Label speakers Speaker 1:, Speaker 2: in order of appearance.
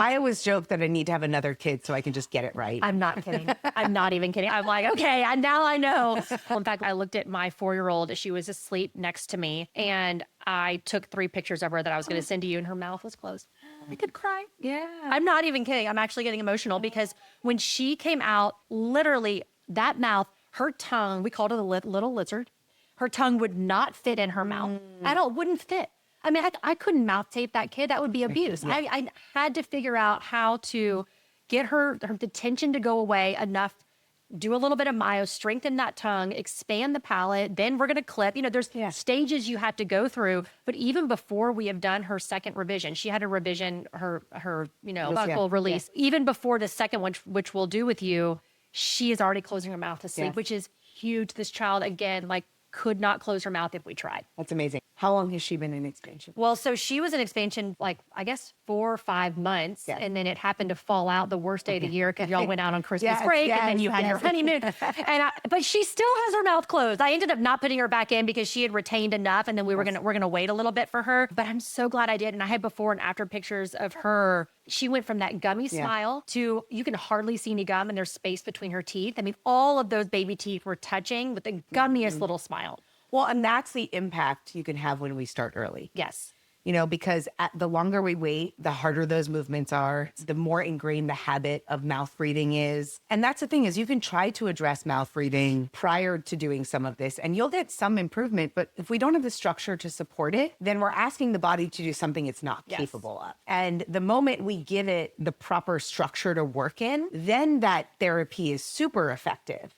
Speaker 1: I always joke that I need to have another kid so I can just get it right.
Speaker 2: I'm not kidding. I'm not even kidding. I'm like, okay, now I know. Well, in fact, I looked at my 4-year-old. She was asleep next to me, and I took 3 pictures of her that I was going to send to you, and her mouth was closed. I could cry.
Speaker 1: Yeah.
Speaker 2: I'm not even kidding. I'm actually getting emotional because when she came out, literally that mouth, her tongue, we called her the little lizard. Her tongue would not fit in her mouth at all. Wouldn't fit. I mean, I couldn't mouth tape that kid. That would be abuse.
Speaker 1: Yeah.
Speaker 2: I had to figure out how to get her the tension to go away enough, do a little bit of myo, strengthen that tongue, expand the palate. Then we're going to clip. You know, there's stages you have to go through. But even before we have done her second revision, she had a revision, her buccal release. Yeah. Even before the second one, which we'll do with you, she is already closing her mouth to sleep, which is huge. This child, again, like, could not close her mouth if we tried.
Speaker 1: That's amazing. How long has she been in expansion?
Speaker 2: Well, so she was in expansion, like, I guess 4 or 5 months. Yeah. And then it happened to fall out the worst day of the year because y'all went out on Christmas break and then you had your honeymoon. But she still has her mouth closed. I ended up not putting her back in because she had retained enough. And then we're gonna wait a little bit for her. But I'm so glad I did. And I had before and after pictures of her. She went from that gummy smile to you can hardly see any gum and there's space between her teeth. I mean, all of those baby teeth were touching with the gummiest little smile.
Speaker 1: Well, and that's the impact you can have when we start early.
Speaker 2: Yes.
Speaker 1: You know, because the longer we wait, the harder those movements are, the more ingrained the habit of mouth breathing is. And that's the thing is you can try to address mouth breathing prior to doing some of this and you'll get some improvement. But if we don't have the structure to support it, then we're asking the body to do something it's not capable of. And the moment we give it the proper structure to work in, then that therapy is super effective.